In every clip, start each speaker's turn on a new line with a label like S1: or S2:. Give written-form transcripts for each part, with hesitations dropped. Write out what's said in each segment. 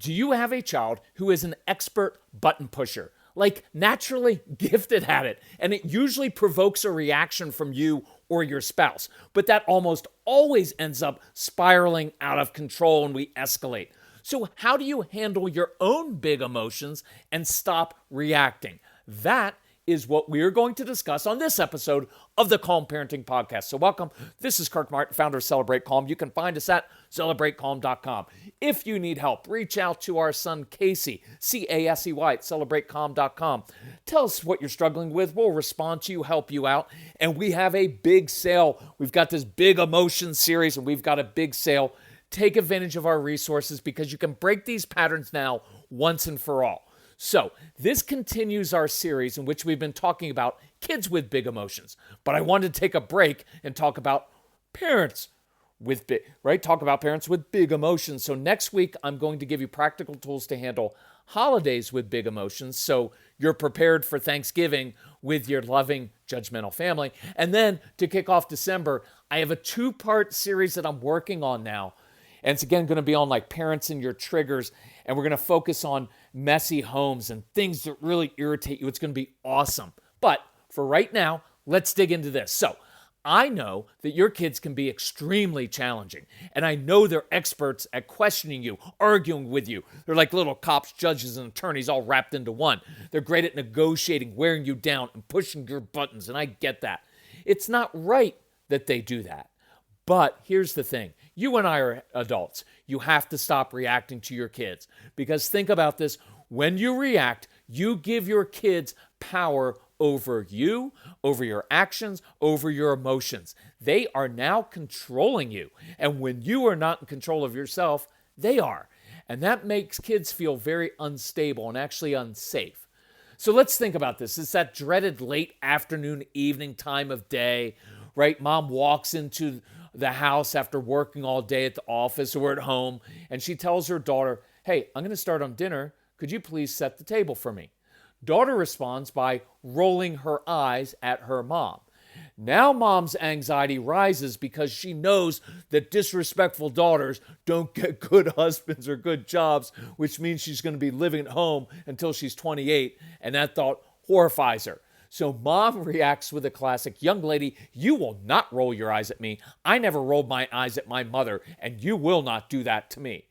S1: Do you have a child who is an expert button pusher, like naturally gifted at it, and it usually provokes a reaction from you or your spouse, but that almost always ends up spiraling out of control and we escalate? So how do you handle your own big emotions and stop reacting? That is what we're going to discuss on this episode of the Calm Parenting Podcast. So welcome. This is Kirk Martin, founder of Celebrate Calm. You can find us at celebratecalm.com. If you need help, reach out to our son, Casey, Casey, at celebratecalm.com. Tell us what you're struggling with. We'll respond to you, help you out. And we have a big sale. We've got this big emotion series, and we've got a big sale. Take advantage of our resources because you can break these patterns now once and for all. So this continues our series in which we've been talking about kids with big emotions. But I wanted to take a break and talk about parents with parents with big emotions. So next week, I'm going to give you practical tools to handle holidays with big emotions so you're prepared for Thanksgiving with your loving, judgmental family. And then to kick off December, I have a 2-part series that I'm working on now. And it's again going to be on like parents and your triggers. And we're going to focus on messy homes and things that really irritate you. It's going to be awesome. But for right now, let's dig into this. So I know that your kids can be extremely challenging. And I know they're experts at questioning you, arguing with you. They're like little cops, judges, and attorneys all wrapped into one. They're great at negotiating, wearing you down, and pushing your buttons. And I get that. It's not right that they do that. But here's the thing. You and I are adults. You have to stop reacting to your kids. Because think about this. When you react, you give your kids power over you, over your actions, over your emotions. They are now controlling you. And when you are not in control of yourself, they are. And that makes kids feel very unstable and actually unsafe. So let's think about this. It's that dreaded late afternoon, evening time of day, right? Mom walks into the house after working all day at the office or at home, and she tells her daughter, "Hey, I'm going to start on dinner. Could you please set the table for me?" Daughter responds by rolling her eyes at her mom. Now mom's anxiety rises because she knows that disrespectful daughters don't get good husbands or good jobs, which means she's going to be living at home until she's 28, and that thought horrifies her. So mom reacts with a classic, "Young lady, you will not roll your eyes at me. I never rolled my eyes at my mother, and you will not do that to me."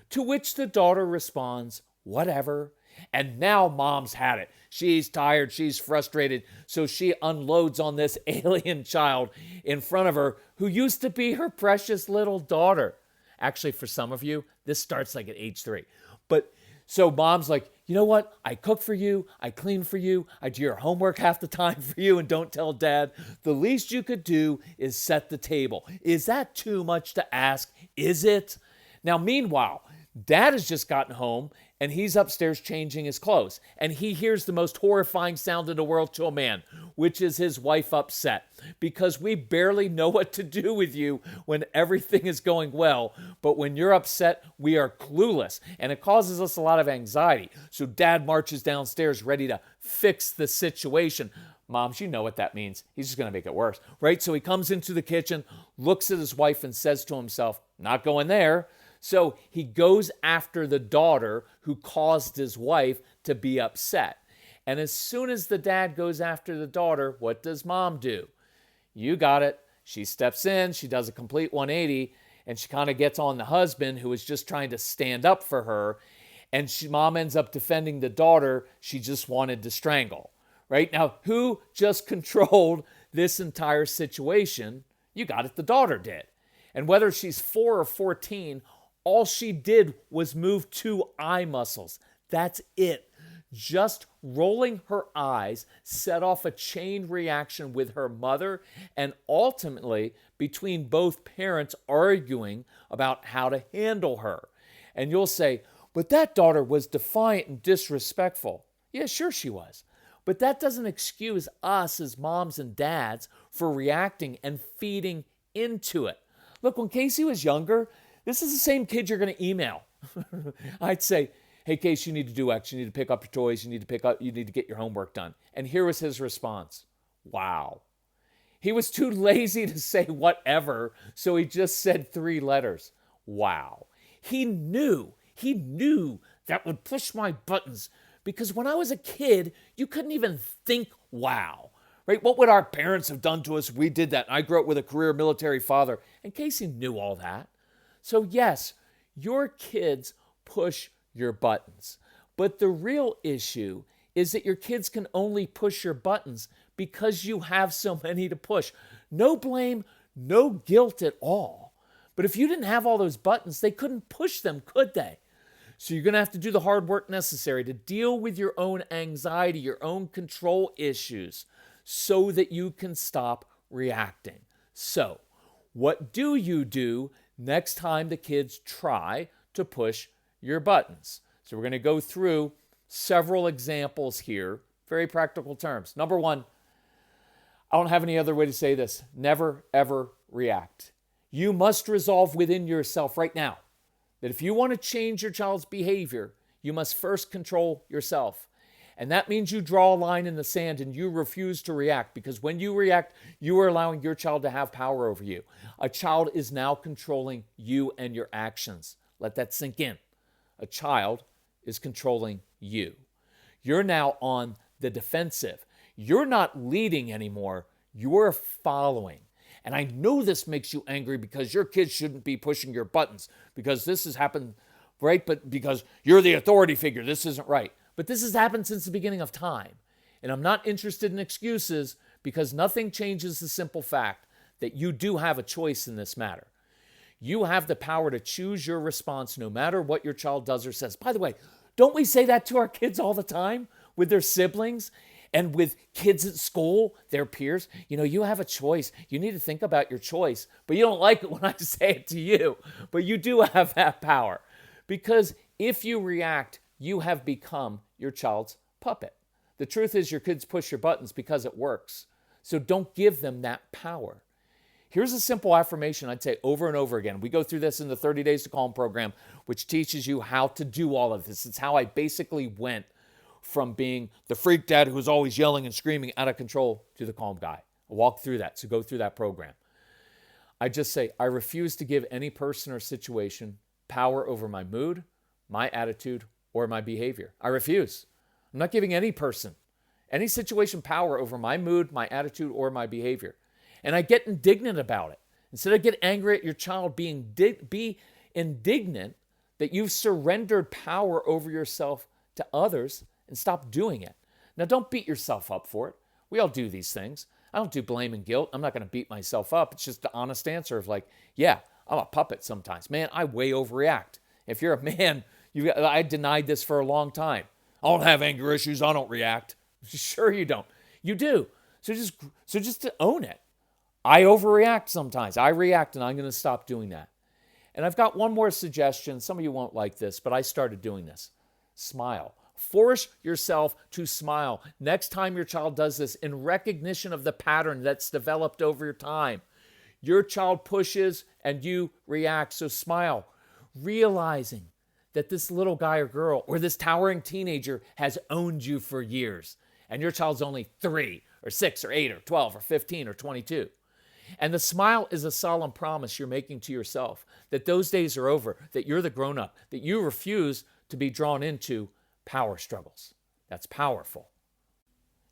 S1: To which the daughter responds, "Whatever." And now mom's had it. She's tired, she's frustrated, so she unloads on this alien child in front of her who used to be her precious little daughter. Actually, for some of you, this starts like at age 3. But so mom's like, "You know what? I cook for you. I clean for you. I do your homework half the time for you and don't tell dad. The least you could do is set the table." Is that too much to ask? Is it? Now, meanwhile, dad has just gotten home and he's upstairs changing his clothes. And he hears the most horrifying sound in the world to a man, which is his wife upset. Because we barely know what to do with you when everything is going well. But when you're upset, we are clueless. And it causes us a lot of anxiety. So dad marches downstairs ready to fix the situation. Moms, you know what that means. He's just going to make it worse, right? So he comes into the kitchen, looks at his wife and says to himself, "Not going there." So he goes after the daughter who caused his wife to be upset. And as soon as the dad goes after the daughter, what does mom do? You got it. She steps in, she does a complete 180, and she kind of gets on the husband who is just trying to stand up for her. And mom ends up defending the daughter she just wanted to strangle. Right? Now, who just controlled this entire situation? You got it, the daughter did. And whether she's 4 or 14, all she did was move 2 eye muscles. That's it. Just rolling her eyes set off a chain reaction with her mother and ultimately between both parents arguing about how to handle her. And you'll say, "But that daughter was defiant and disrespectful." Yeah, sure she was. But that doesn't excuse us as moms and dads for reacting and feeding into it. Look, when Casey was younger, this is the same kid you're going to email. I'd say, "Hey, Casey, you need to do X. You need to pick up your toys. You need to get your homework done." And here was his response. Wow. He was too lazy to say whatever, so he just said 3 letters. Wow. He knew He knew that would push my buttons because when I was a kid, you couldn't even think, wow, right? What would our parents have done to us if we did that? I grew up with a career military father, and Casey knew all that. So yes, your kids push your buttons. But the real issue is that your kids can only push your buttons because you have so many to push. No blame, no guilt at all. But if you didn't have all those buttons, they couldn't push them, could they? So you're going to have to do the hard work necessary to deal with your own anxiety, your own control issues, so that you can stop reacting. So, what do you do next time the kids try to push your buttons? So we're going to go through several examples here, very practical terms. Number one, I don't have any other way to say this. Never, ever react. You must resolve within yourself right now that if you want to change your child's behavior, you must first control yourself. And that means you draw a line in the sand and you refuse to react, because when you react, you are allowing your child to have power over you. A child is now controlling you and your actions. Let that sink in. A child is controlling you. You're now on the defensive. You're not leading anymore. You're following. And I know this makes you angry because your kids shouldn't be pushing your buttons because this has happened, right? But because you're the authority figure, this isn't right. But this has happened since the beginning of time. And I'm not interested in excuses because nothing changes the simple fact that you do have a choice in this matter. You have the power to choose your response no matter what your child does or says. By the way, don't we say that to our kids all the time with their siblings and with kids at school, their peers? You know, you have a choice. You need to think about your choice, but you don't like it when I say it to you. But you do have that power, because if you react, you have become your child's puppet. The truth is your kids push your buttons because it works. So don't give them that power. Here's a simple affirmation I'd say over and over again. We go through this in the 30 Days to Calm program, which teaches you how to do all of this. It's how I basically went from being the freak dad who was always yelling and screaming out of control to the calm guy. I walked through that, so go through that program. I just say, I refuse to give any person or situation power over my mood, my attitude, or my behavior. I refuse. I'm not giving any person, any situation power over my mood, my attitude, or my behavior. And I get indignant about it. Instead of get angry at your child, be indignant that you've surrendered power over yourself to others and stop doing it. Now, don't beat yourself up for it. We all do these things. I don't do blame and guilt. I'm not going to beat myself up. It's just the honest answer of like, yeah, I'm a puppet sometimes. Man, I way overreact. If you're a man, I denied this for a long time. I don't have anger issues. I don't react. Sure you don't. You do. So just to own it. I overreact sometimes. I react, and I'm going to stop doing that. And I've got one more suggestion. Some of you won't like this, but I started doing this. Smile. Force yourself to smile next time your child does this in recognition of the pattern that's developed over time. Your child pushes and you react, so smile, realizing that this little guy or girl or this towering teenager has owned you for years, and your child's only 3 or 6 or 8 or 12 or 15 or 22. And the smile is a solemn promise you're making to yourself that those days are over, that you're the grown-up, that you refuse to be drawn into power struggles. That's powerful.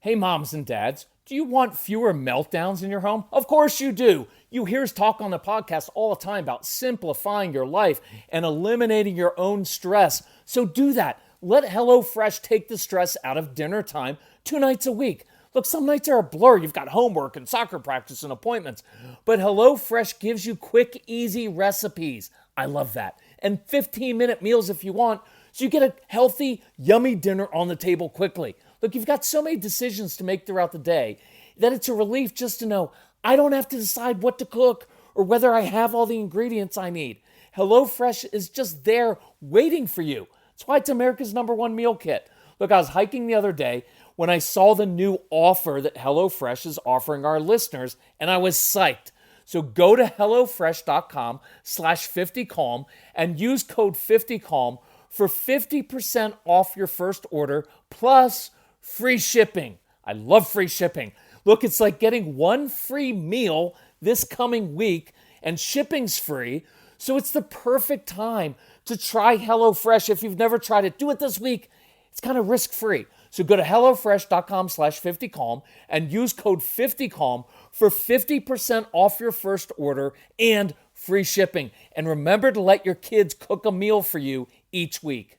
S1: Hey, moms and dads, do you want fewer meltdowns in your home? Of course you do. You hear us talk on the podcast all the time about simplifying your life and eliminating your own stress. So do that. Let HelloFresh take the stress out of dinner time 2 nights a week. Look, some nights are a blur. You've got homework and soccer practice and appointments. But HelloFresh gives you quick, easy recipes. I love that. And 15-minute meals if you want, so you get a healthy, yummy dinner on the table quickly. Look, you've got so many decisions to make throughout the day that it's a relief just to know I don't have to decide what to cook or whether I have all the ingredients I need. HelloFresh is just there waiting for you. That's why it's America's #1 meal kit. Look, I was hiking the other day when I saw the new offer that HelloFresh is offering our listeners, and I was psyched. So go to HelloFresh.com/50calm and use code 50calm for 50% off your first order plus free shipping. I love free shipping. Look, it's like getting 1 free meal this coming week, and shipping's free. So it's the perfect time to try HelloFresh. If you've never tried it, do it this week. It's kind of risk-free. So go to HelloFresh.com/50calm and use code 50calm for 50% off your first order and free shipping. And remember to let your kids cook a meal for you each week.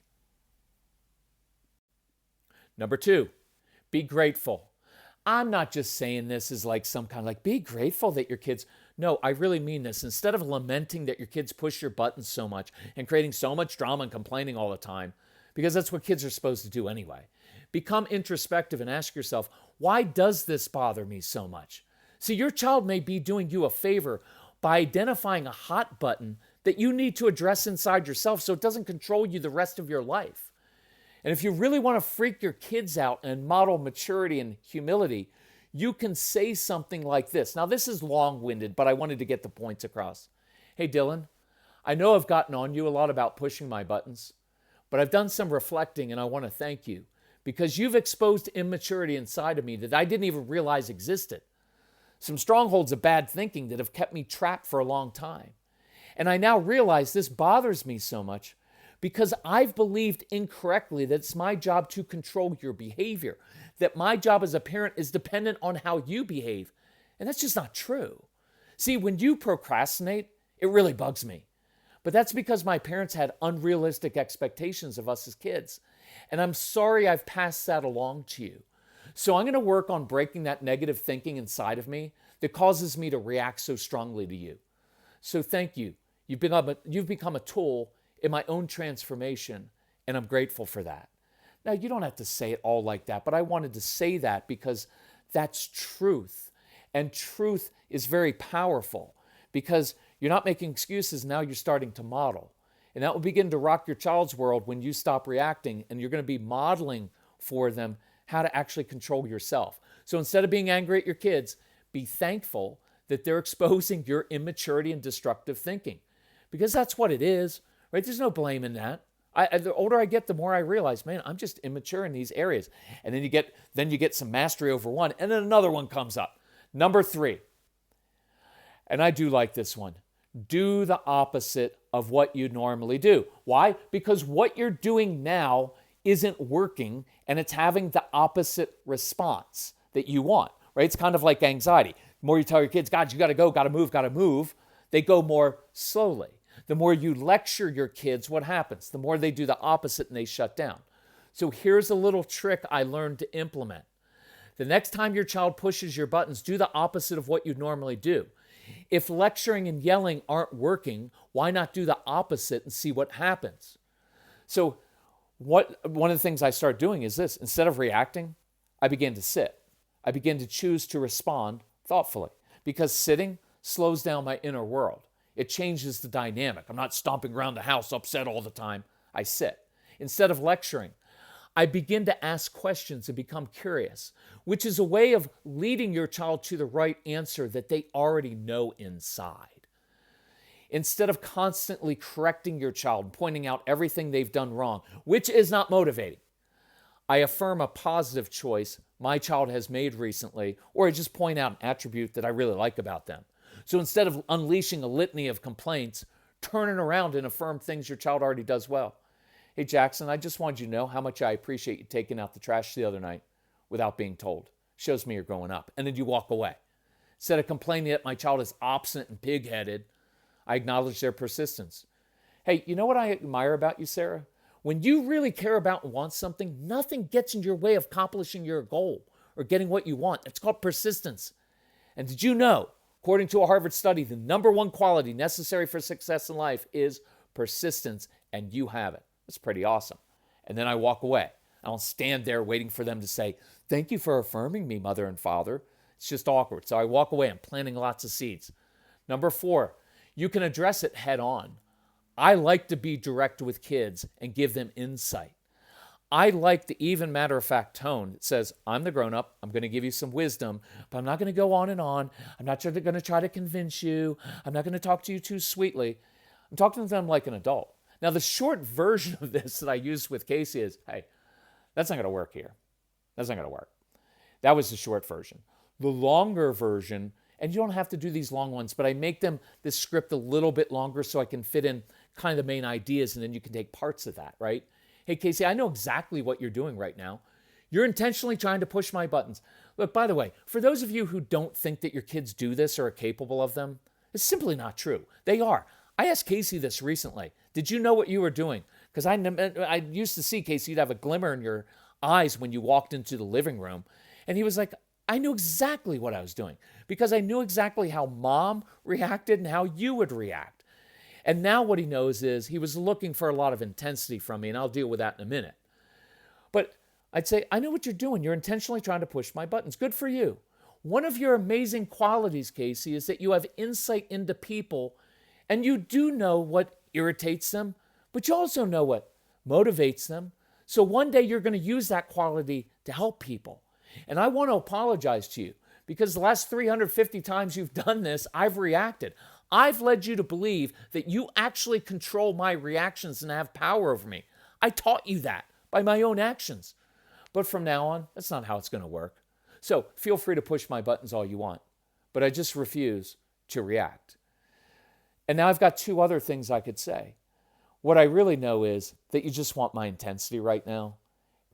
S1: Number 2, be grateful. I'm not just saying this as like some kind of like, be grateful that your kids, no, I really mean this. Instead of lamenting that your kids push your buttons so much and creating so much drama and complaining all the time, because that's what kids are supposed to do anyway, become introspective and ask yourself, why does this bother me so much? See, your child may be doing you a favor by identifying a hot button that you need to address inside yourself so it doesn't control you the rest of your life. And if you really want to freak your kids out and model maturity and humility, you can say something like this. Now, this is long-winded, but I wanted to get the points across. Hey, Dylan, I know I've gotten on you a lot about pushing my buttons, but I've done some reflecting and I want to thank you because you've exposed immaturity inside of me that I didn't even realize existed. Some strongholds of bad thinking that have kept me trapped for a long time. And I now realize this bothers me so much because I've believed incorrectly that it's my job to control your behavior, that my job as a parent is dependent on how you behave. And that's just not true. See, when you procrastinate, it really bugs me. But that's because my parents had unrealistic expectations of us as kids. And I'm sorry I've passed that along to you. So I'm going to work on breaking that negative thinking inside of me that causes me to react so strongly to you. So thank you. You've become a tool in my own transformation, and I'm grateful for that. Now, you don't have to say it all like that, but I wanted to say that because that's truth. And truth is very powerful because you're not making excuses, now you're starting to model. And that will begin to rock your child's world when you stop reacting, and you're going to be modeling for them how to actually control yourself. So instead of being angry at your kids, be thankful that they're exposing your immaturity and destructive thinking, because that's what it is. Right? There's no blame in that. The older I get, the more I realize, man, I'm just immature in these areas. And then you get some mastery over one, and then another one comes up. Number 3, and I do like this one. Do the opposite of what you normally do. Why? Because what you're doing now isn't working, and it's having the opposite response that you want. Right? It's kind of like anxiety. The more you tell your kids, God, you got to go, got to move, they go more slowly. The more you lecture your kids, what happens? The more they do the opposite and they shut down. So here's a little trick I learned to implement. The next time your child pushes your buttons, do the opposite of what you normally do. If lecturing and yelling aren't working, why not do the opposite and see what happens? So one of the things I started doing is this. Instead of reacting, I began to sit. I began to choose to respond thoughtfully because sitting slows down my inner world. It changes the dynamic. I'm not stomping around the house upset all the time. I sit. Instead of lecturing, I begin to ask questions and become curious, which is a way of leading your child to the right answer that they already know inside. Instead of constantly correcting your child and pointing out everything they've done wrong, which is not motivating, I affirm a positive choice my child has made recently, or I just point out an attribute that I really like about them. So instead of unleashing a litany of complaints, turn it around and affirm things your child already does well. Hey, Jackson, I just wanted you to know how much I appreciate you taking out the trash the other night without being told. Shows me you're growing up. And then you walk away. Instead of complaining that my child is obstinate and pig-headed, I acknowledge their persistence. Hey, you know what I admire about you, Sarah? When you really care about and want something, nothing gets in your way of accomplishing your goal or getting what you want. It's called persistence. And did you know, according to a Harvard study, the number one quality necessary for success in life is persistence, and you have it. That's pretty awesome. And then I walk away. I don't stand there waiting for them to say, thank you for affirming me, mother and father. It's just awkward. So I walk away. I'm planting lots of seeds. Number 4, you can address it head on. I like to be direct with kids and give them insight. I like the even matter-of-fact tone that says, I'm the grown-up, I'm going to give you some wisdom, but I'm not going to go on and on. I'm not going to try to convince you. I'm not going to talk to you too sweetly. I'm talking to them like an adult. Now, the short version of this that I used with Casey is, hey, that's not going to work here. That's not going to work. That was the short version. The longer version, and you don't have to do these long ones, but I make them this script a little bit longer so I can fit in kind of the main ideas, and then you can take parts of that, right? Hey, Casey, I know exactly what you're doing right now. You're intentionally trying to push my buttons. Look, by the way, for those of you who don't think that your kids do this or are capable of them, it's simply not true. They are. I asked Casey this recently. Did you know what you were doing? Because I used to see, Casey, you'd have a glimmer in your eyes when you walked into the living room. And he was like, I knew exactly what I was doing because I knew exactly how mom reacted and how you would react. And now what he knows is he was looking for a lot of intensity from me, and I'll deal with that in a minute. But I'd say, I know what you're doing. You're intentionally trying to push my buttons. Good for you. One of your amazing qualities, Casey, is that you have insight into people, and you do know what irritates them, but you also know what motivates them. So one day you're going to use that quality to help people. And I want to apologize to you because the last 350 times you've done this, I've reacted. I've led you to believe that you actually control my reactions and have power over me. I taught you that by my own actions. But from now on, that's not how it's going to work. So feel free to push my buttons all you want, but I just refuse to react. And now I've got two other things I could say. What I really know is that you just want my intensity right now,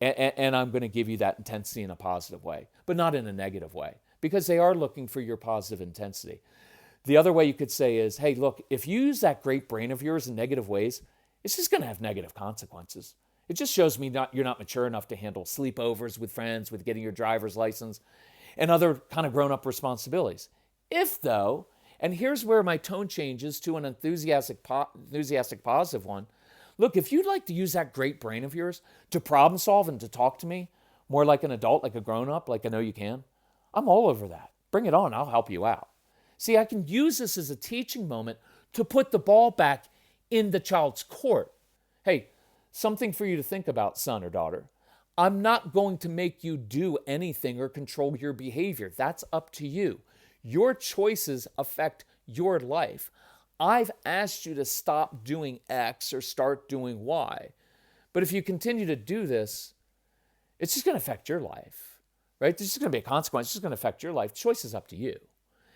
S1: and I'm going to give you that intensity in a positive way, but not in a negative way, because they are looking for your positive intensity. The other way you could say is, hey, look, if you use that great brain of yours in negative ways, it's just going to have negative consequences. It just shows me you're not mature enough to handle sleepovers with friends, with getting your driver's license, and other kind of grown-up responsibilities. If, though, and here's where my tone changes to an enthusiastic positive one, look, if you'd like to use that great brain of yours to problem solve and to talk to me more like an adult, like a grown-up, like I know you can, I'm all over that. Bring it on. I'll help you out. See, I can use this as a teaching moment to put the ball back in the child's court. Hey, something for you to think about, son or daughter. I'm not going to make you do anything or control your behavior. That's up to you. Your choices affect your life. I've asked you to stop doing X or start doing Y. But if you continue to do this, it's just going to affect your life, right? There's just going to be a consequence. It's just going to affect your life. Choice is up to you.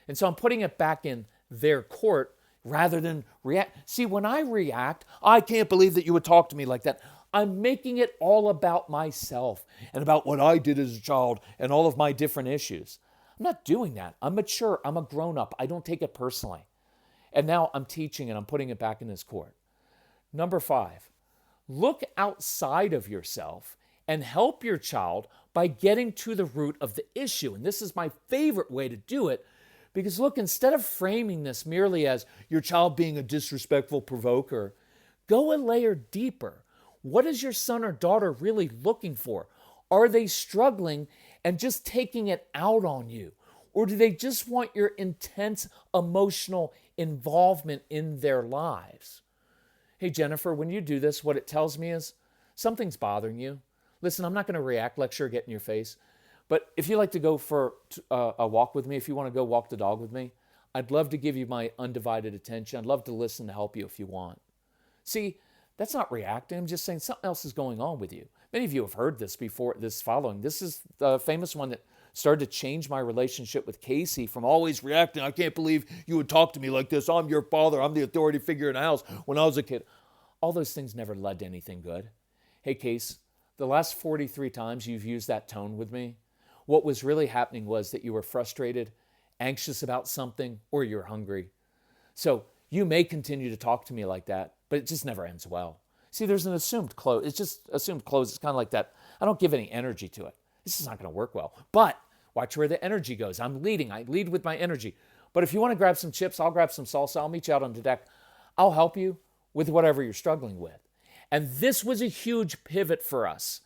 S1: And so I'm putting it back in their court rather than react. See, when I react, I can't believe that you would talk to me like that. I'm making it all about myself and about what I did as a child and all of my different issues. I'm not doing that. I'm mature. I'm a grown-up. I don't take it personally. And now I'm teaching and I'm putting it back in his court. Number 5, look outside of yourself and help your child by getting to the root of the issue. And this is my favorite way to do it because, look, instead of framing this merely as your child being a disrespectful provoker, go a layer deeper. What is your son or daughter really looking for? Are they struggling and just taking it out on you? Or do they just want your intense emotional involvement in their lives? Hey, Jennifer, when you do this, what it tells me is something's bothering you. Listen, I'm not going to react, lecture, get in your face. But if you like to go for a walk with me, if you want to go walk the dog with me, I'd love to give you my undivided attention. I'd love to listen to help you if you want. See, that's not reacting. I'm just saying something else is going on with you. Many of you have heard this before, this following. This is the famous one that started to change my relationship with Casey from always reacting. I can't believe you would talk to me like this. I'm your father. I'm the authority figure in the house when I was a kid. All those things never led to anything good. Hey, Case, the last 43 times you've used that tone with me, what was really happening was that you were frustrated, anxious about something, or you're hungry. So you may continue to talk to me like that, but it just never ends well. See, there's an assumed close. It's just assumed close. It's kind of like that. I don't give any energy to it. This is not going to work well. But watch where the energy goes. I'm leading. I lead with my energy. But if you want to grab some chips, I'll grab some salsa. I'll meet you out on the deck. I'll help you with whatever you're struggling with. And this was a huge pivot for us.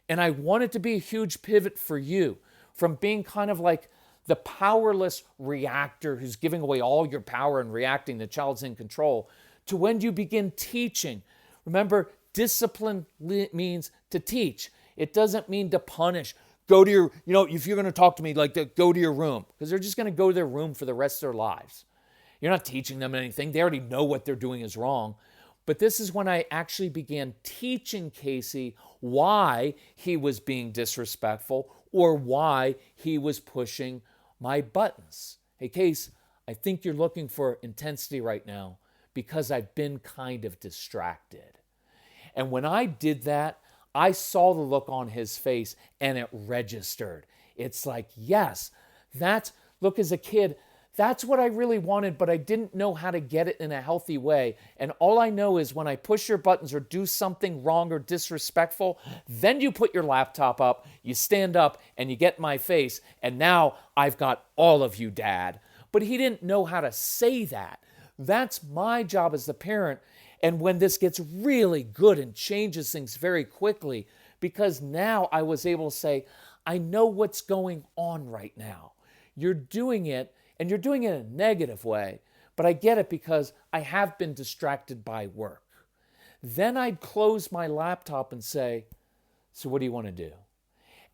S1: And I want it to be a huge pivot for you from being kind of like the powerless reactor who's giving away all your power and reacting, the child's in control, to when you begin teaching. Remember, discipline means to teach. It doesn't mean to punish. Go to your, if you're going to talk to me like that, go to your room, because they're just going to go to their room for the rest of their lives. You're not teaching them anything. They already know what they're doing is wrong. But this is when I actually began teaching Casey why he was being disrespectful or why he was pushing my buttons. Hey, Case, I think you're looking for intensity right now because I've been kind of distracted. And when I did that, I saw the look on his face and it registered. It's like, yes, look, as a kid, that's what I really wanted, but I didn't know how to get it in a healthy way. And all I know is when I push your buttons or do something wrong or disrespectful, then you put your laptop up, you stand up, and you get in my face, and now I've got all of you, Dad. But he didn't know how to say that. That's my job as the parent. And when this gets really good and changes things very quickly, because now I was able to say, I know what's going on right now. You're doing it, and you're doing it in a negative way, but I get it because I have been distracted by work. Then I'd close my laptop and say, so what do you want to do?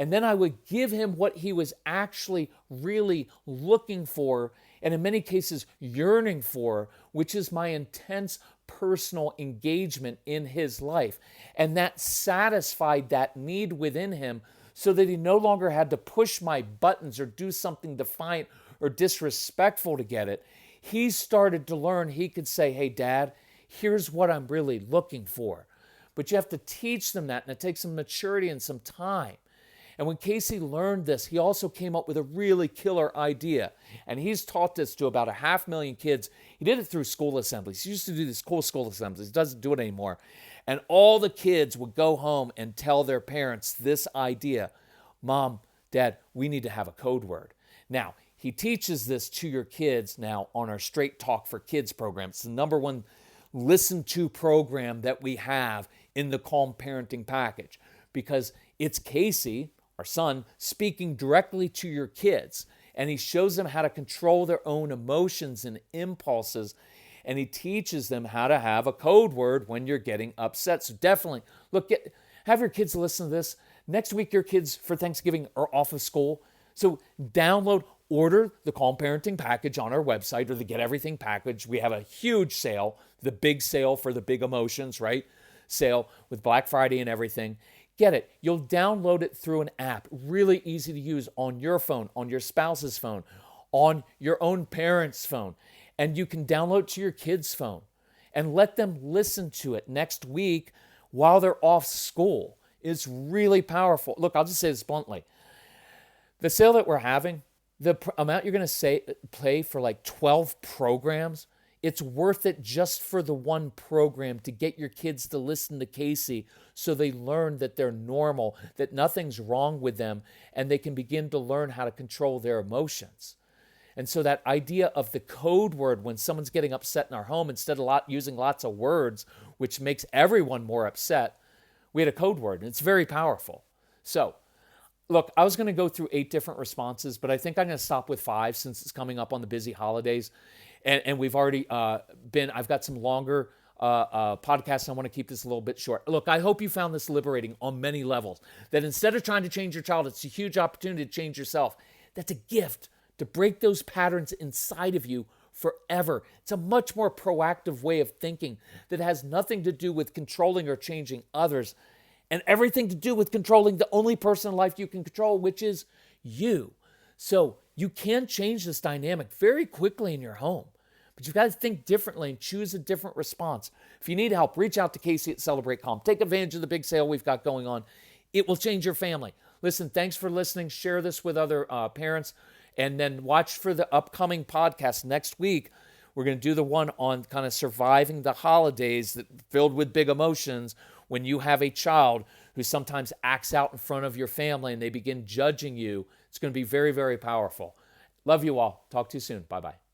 S1: And then I would give him what he was actually really looking for, and in many cases yearning for, which is my intense personal engagement in his life. And that satisfied that need within him so that he no longer had to push my buttons or do something defiant or disrespectful to get it. He started to learn he could say, hey, Dad, here's what I'm really looking for. But you have to teach them that, and it takes some maturity and some time. And when Casey learned this, he also came up with a really killer idea. And he's taught this to about 500,000 kids. He did it through school assemblies. He used to do these cool school assemblies. He doesn't do it anymore. And all the kids would go home and tell their parents this idea. Mom, Dad, we need to have a code word. Now, he teaches this to your kids now on our Straight Talk for Kids program. It's the number one listened to program that we have in the Calm Parenting package because it's Casey, our son, speaking directly to your kids. And he shows them how to control their own emotions and impulses. And he teaches them how to have a code word when you're getting upset. So definitely, look, have your kids listen to this. Next week, your kids for Thanksgiving are off of school. So order the Calm Parenting package on our website or the Get Everything package. We have a huge sale, the big sale for the big emotions, right? Sale with Black Friday and everything. Get it. You'll download it through an app, really easy to use on your phone, on your spouse's phone, on your own parent's phone. And you can download it to your kid's phone and let them listen to it next week while they're off school. It's really powerful. Look, I'll just say this bluntly. The sale that we're having, the amount you're going to pay for like 12 programs, it's worth it just for the one program to get your kids to listen to Casey so they learn that they're normal, that nothing's wrong with them, and they can begin to learn how to control their emotions. And so that idea of the code word when someone's getting upset in our home, instead of using lots of words, which makes everyone more upset, we had a code word, and it's very powerful. So, look, I was going to go through 8 different responses, but I think I'm going to stop with 5 since it's coming up on the busy holidays. And we've already I've got some longer podcasts. I want to keep this a little bit short. Look, I hope you found this liberating on many levels, that instead of trying to change your child, it's a huge opportunity to change yourself. That's a gift to break those patterns inside of you forever. It's a much more proactive way of thinking that has nothing to do with controlling or changing others and everything to do with controlling the only person in life you can control, which is you. So you can change this dynamic very quickly in your home, but you've got to think differently and choose a different response. If you need help, reach out to Casey at Celebrate Calm. Take advantage of the big sale we've got going on. It will change your family. Listen, thanks for listening. Share this with other parents. And then watch for the upcoming podcast next week. We're going to do the one on kind of surviving the holidays that filled with big emotions when you have a child who sometimes acts out in front of your family and they begin judging you. It's going to be very, very powerful. Love you all. Talk to you soon. Bye-bye.